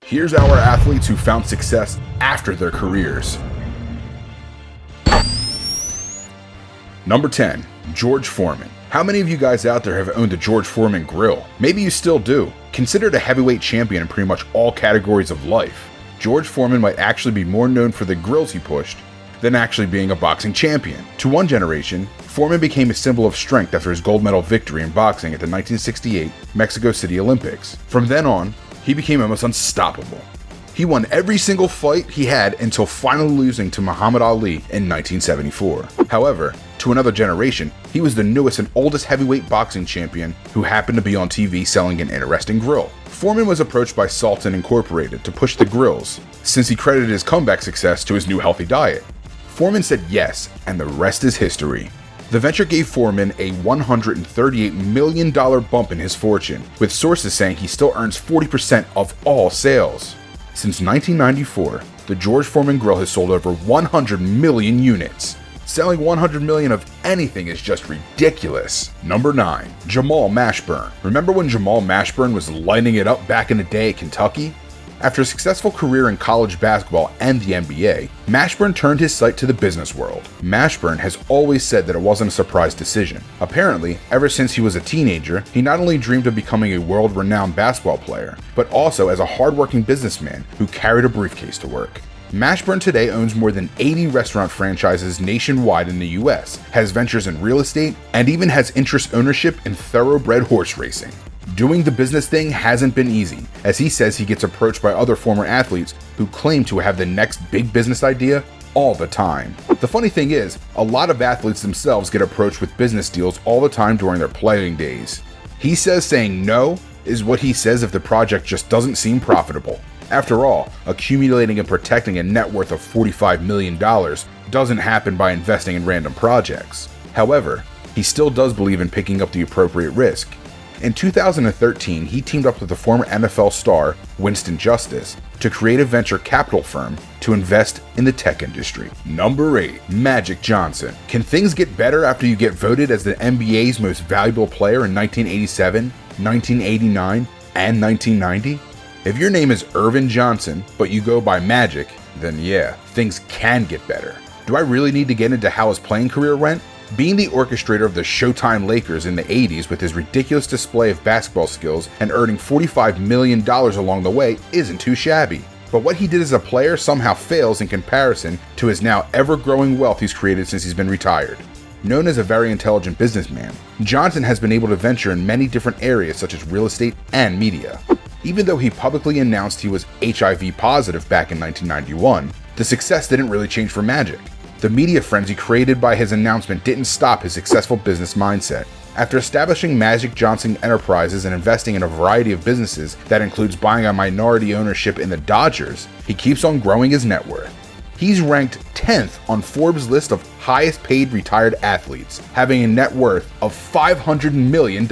Here's our athletes who found success after their careers. Number 10, George Foreman. How many of you guys out there have owned a George Foreman grill? Maybe you still do. Considered a heavyweight champion in pretty much all categories of life, George Foreman might actually be more known for the grills he pushed than actually being a boxing champion. To one generation, Foreman became a symbol of strength after his gold medal victory in boxing at the 1968 Mexico City Olympics. From then on, he became almost unstoppable. He won every single fight he had until finally losing to Muhammad Ali in 1974. However, to another generation, he was the newest and oldest heavyweight boxing champion who happened to be on TV selling an interesting grill. Foreman was approached by Sultan Incorporated to push the grills, since he credited his comeback success to his new healthy diet. Foreman said yes, and the rest is history. The venture gave Foreman a $138 million bump in his fortune, with sources saying he still earns 40% of all sales. Since 1994, the George Foreman grill has sold over 100 million units. Selling 100 million of anything is just ridiculous. Number 9, Jamal Mashburn. Remember when Jamal Mashburn was lighting it up back in the day at Kentucky? After a successful career in college basketball and the NBA, Mashburn turned his sight to the business world. Mashburn has always said that it wasn't a surprise decision. Apparently, ever since he was a teenager, he not only dreamed of becoming a world-renowned basketball player, but also as a hardworking businessman who carried a briefcase to work. Mashburn today owns more than 80 restaurant franchises nationwide in the US, has ventures in real estate, and even has interest ownership in thoroughbred horse racing. Doing the business thing hasn't been easy, as he says he gets approached by other former athletes who claim to have the next big business idea all the time. The funny thing is, a lot of athletes themselves get approached with business deals all the time during their playing days. He says saying no is what he says if the project just doesn't seem profitable. After all, accumulating and protecting a net worth of $45 million doesn't happen by investing in random projects. However, he still does believe in picking up the appropriate risk. In 2013, he teamed up with the former NFL star Winston Justice to create a venture capital firm to invest in the tech industry. Number 8, Magic Johnson. Can things get better after you get voted as the NBA's most valuable player in 1987, 1989, and 1990? If your name is Irvin Johnson, but you go by Magic, then yeah, things can get better. Do I really need to get into how his playing career went? Being the orchestrator of the Showtime Lakers in the 80s with his ridiculous display of basketball skills and earning $45 million along the way isn't too shabby. But what he did as a player somehow fails in comparison to his now ever-growing wealth he's created since he's been retired. Known as a very intelligent businessman, Johnson has been able to venture in many different areas such as real estate and media. Even though he publicly announced he was HIV positive back in 1991, the success didn't really change for Magic. The media frenzy created by his announcement didn't stop his successful business mindset. After establishing Magic Johnson Enterprises and investing in a variety of businesses that includes buying a minority ownership in the Dodgers, he keeps on growing his net worth. He's ranked 10th on Forbes' list of highest paid retired athletes, having a net worth of $500 million.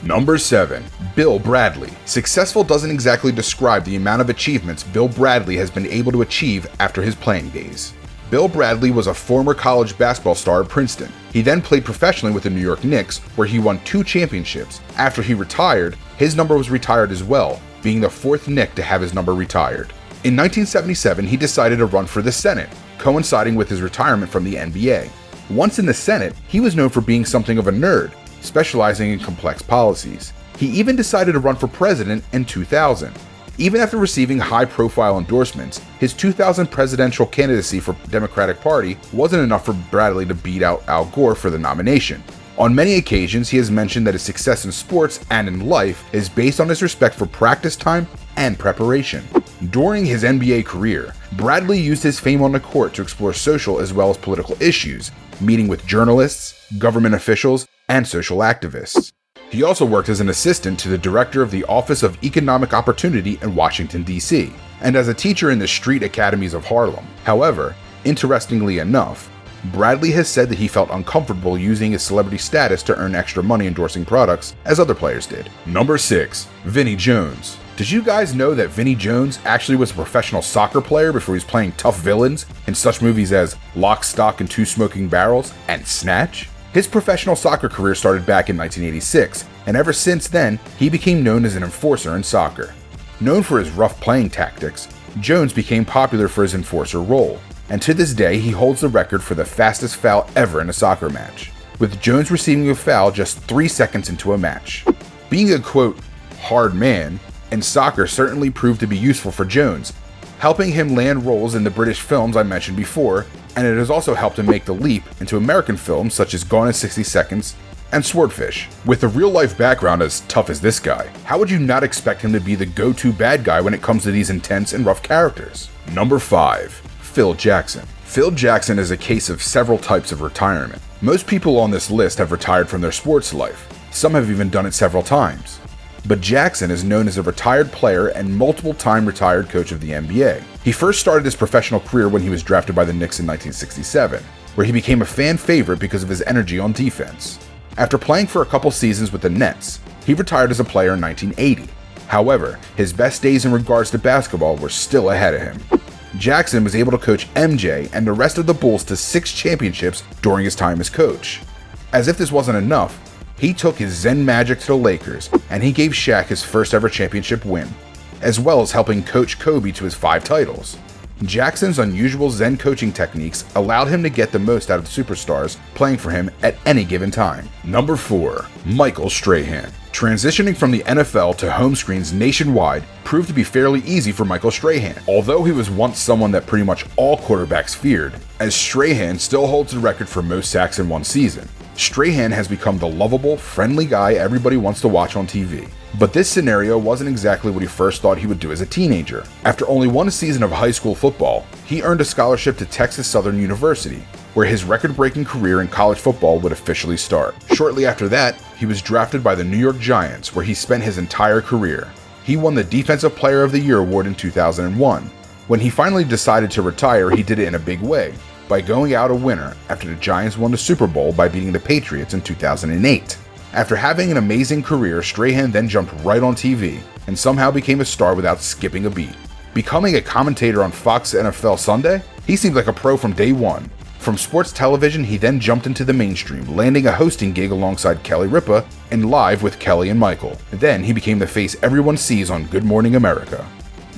Number 7, Bill Bradley. Successful doesn't exactly describe the amount of achievements Bill Bradley has been able to achieve after his playing days. Bill Bradley was a former college basketball star at Princeton. He then played professionally with the New York Knicks, where he won 2 championships. After he retired, his number was retired as well, being the 4th Knick to have his number retired. In 1977, he decided to run for the Senate, coinciding with his retirement from the NBA. Once in the Senate, he was known for being something of a nerd, specializing in complex policies. He even decided to run for president in 2000. Even after receiving high-profile endorsements, his 2000 presidential candidacy for the Democratic Party wasn't enough for Bradley to beat out Al Gore for the nomination. On many occasions, he has mentioned that his success in sports and in life is based on his respect for practice time and preparation. During his NBA career, Bradley used his fame on the court to explore social as well as political issues, meeting with journalists, government officials, and social activists. He also worked as an assistant to the director of the Office of Economic Opportunity in Washington, D.C., and as a teacher in the street academies of Harlem. However, interestingly enough, Bradley has said that he felt uncomfortable using his celebrity status to earn extra money endorsing products as other players did. Number 6, Vinnie Jones. Did you guys know that Vinnie Jones actually was a professional soccer player before he was playing tough villains in such movies as Lock, Stock, and Two Smoking Barrels and Snatch? His professional soccer career started back in 1986, and ever since then, he became known as an enforcer in soccer. Known for his rough playing tactics, Jones became popular for his enforcer role, and to this day he holds the record for the fastest foul ever in a soccer match, with Jones receiving a foul just 3 seconds into a match. Being a quote, hard man, in soccer certainly proved to be useful for Jones, helping him land roles in the British films I mentioned before, and it has also helped him make the leap into American films such as Gone in 60 Seconds and Swordfish. With a real-life background as tough as this guy, how would you not expect him to be the go-to bad guy when it comes to these intense and rough characters? Number 5. Phil Jackson. Phil Jackson is a case of several types of retirement. Most people on this list have retired from their sports life. Some have even done it several times. But Jackson is known as a retired player and multiple-time retired coach of the NBA. He first started his professional career when he was drafted by the Knicks in 1967, where he became a fan favorite because of his energy on defense. After playing for a couple seasons with the Nets, he retired as a player in 1980. However, his best days in regards to basketball were still ahead of him. Jackson was able to coach MJ and the rest of the Bulls to 6 championships during his time as coach. As if this wasn't enough, he took his Zen magic to the Lakers, and he gave Shaq his first ever championship win, as well as helping coach Kobe to his 5 titles. Jackson's unusual Zen coaching techniques allowed him to get the most out of the superstars playing for him at any given time. Number 4. Michael Strahan. Transitioning from the NFL to home screens nationwide proved to be fairly easy for Michael Strahan, although he was once someone that pretty much all quarterbacks feared, as Strahan still holds the record for most sacks in one season. Strahan has become the lovable, friendly guy everybody wants to watch on TV. But this scenario wasn't exactly what he first thought he would do as a teenager. After only 1 season of high school football, he earned a scholarship to Texas Southern University, where his record-breaking career in college football would officially start. Shortly after that, he was drafted by the New York Giants, where he spent his entire career. He won the Defensive Player of the Year award in 2001. When he finally decided to retire, he did it in a big way, by going out a winner after the Giants won the Super Bowl by beating the Patriots in 2008. After having an amazing career, Strahan then jumped right on TV and somehow became a star without skipping a beat. Becoming a commentator on Fox NFL Sunday, he seemed like a pro from day one. From sports television, he then jumped into the mainstream, landing a hosting gig alongside Kelly Ripa in Live with Kelly and Michael. Then he became the face everyone sees on Good Morning America.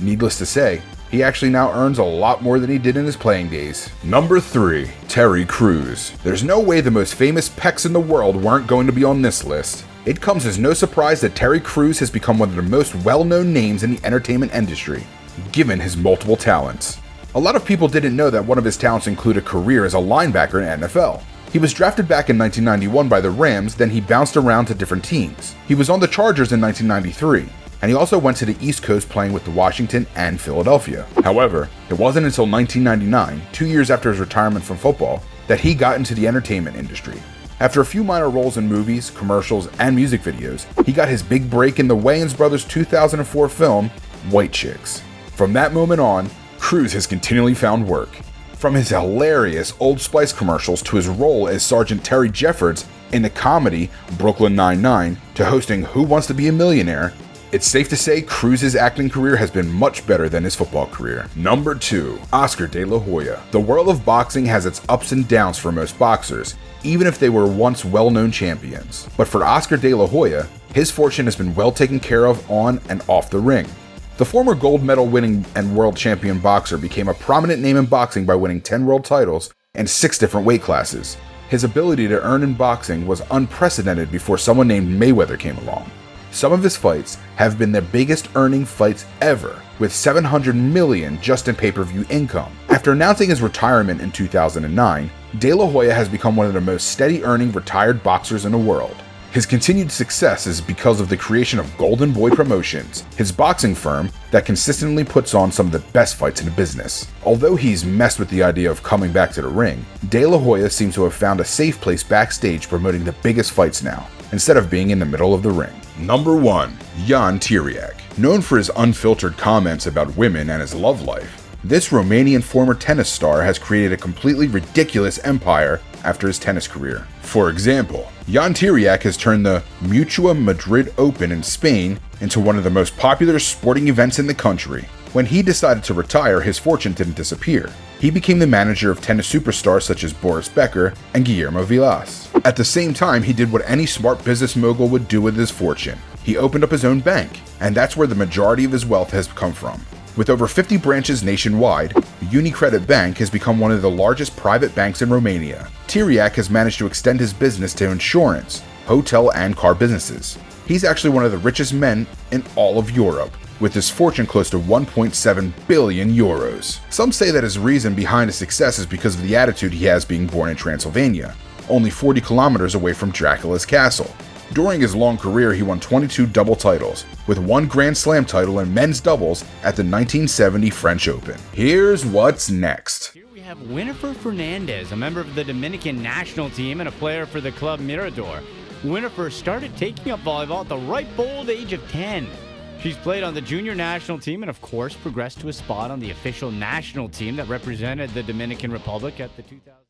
Needless to say, he actually now earns a lot more than he did in his playing days. Number 3. Terry Crews. There's no way the most famous pecs in the world weren't going to be on this list. It comes as no surprise that Terry Crews has become one of the most well-known names in the entertainment industry, given his multiple talents. A lot of people didn't know that one of his talents included a career as a linebacker in the NFL. He was drafted back in 1991 by the Rams, then he bounced around to different teams. He was on the Chargers in 1993. And he also went to the East Coast playing with the Washington and Philadelphia. However, it wasn't until 1999, 2 years after his retirement from football, that he got into the entertainment industry. After a few minor roles in movies, commercials, and music videos, he got his big break in the Wayans Brothers 2004 film, White Chicks. From that moment on, Crews has continually found work. From his hilarious Old Spice commercials to his role as Sergeant Terry Jeffords in the comedy Brooklyn Nine-Nine to hosting Who Wants to Be a Millionaire, it's safe to say Crews' acting career has been much better than his football career. Number 2. Oscar De La Hoya. The world of boxing has its ups and downs for most boxers, even if they were once well-known champions. But for Oscar De La Hoya, his fortune has been well taken care of on and off the ring. The former gold medal winning and world champion boxer became a prominent name in boxing by winning 10 world titles and 6 different weight classes. His ability to earn in boxing was unprecedented before someone named Mayweather came along. Some of his fights have been the biggest earning fights ever, with $700 million just in pay-per-view income. After announcing his retirement in 2009, De La Hoya has become one of the most steady-earning retired boxers in the world. His continued success is because of the creation of Golden Boy Promotions, his boxing firm that consistently puts on some of the best fights in the business. Although he's messed with the idea of coming back to the ring, De La Hoya seems to have found a safe place backstage promoting the biggest fights now, instead of being in the middle of the ring. Number 1. Jan Tiriac. Known for his unfiltered comments about women and his love life, this Romanian former tennis star has created a completely ridiculous empire after his tennis career. For example, Jan Tiriac has turned the Mutua Madrid Open in Spain into one of the most popular sporting events in the country. When he decided to retire, his fortune didn't disappear. He became the manager of tennis superstars such as Boris Becker and Guillermo Vilas. At the same time, he did what any smart business mogul would do with his fortune. He opened up his own bank, and that's where the majority of his wealth has come from. With over 50 branches nationwide, UniCredit Bank has become one of the largest private banks in Romania. Tiriac has managed to extend his business to insurance, hotel, and car businesses. He's actually one of the richest men in all of Europe, with his fortune close to 1.7 billion euros. Some say that his reason behind his success is because of the attitude he has being born in Transylvania, only 40 kilometers away from Dracula's castle. During his long career, he won 22 double titles, with 1 Grand Slam title in men's doubles at the 1970 French Open. Here's what's next. Here we have Winifred Fernandez, a member of the Dominican national team and a player for the club Mirador. Winifred started taking up volleyball at the ripe old age of 10. She's played on the junior national team and, of course, progressed to a spot on the official national team that represented the Dominican Republic at the 2000.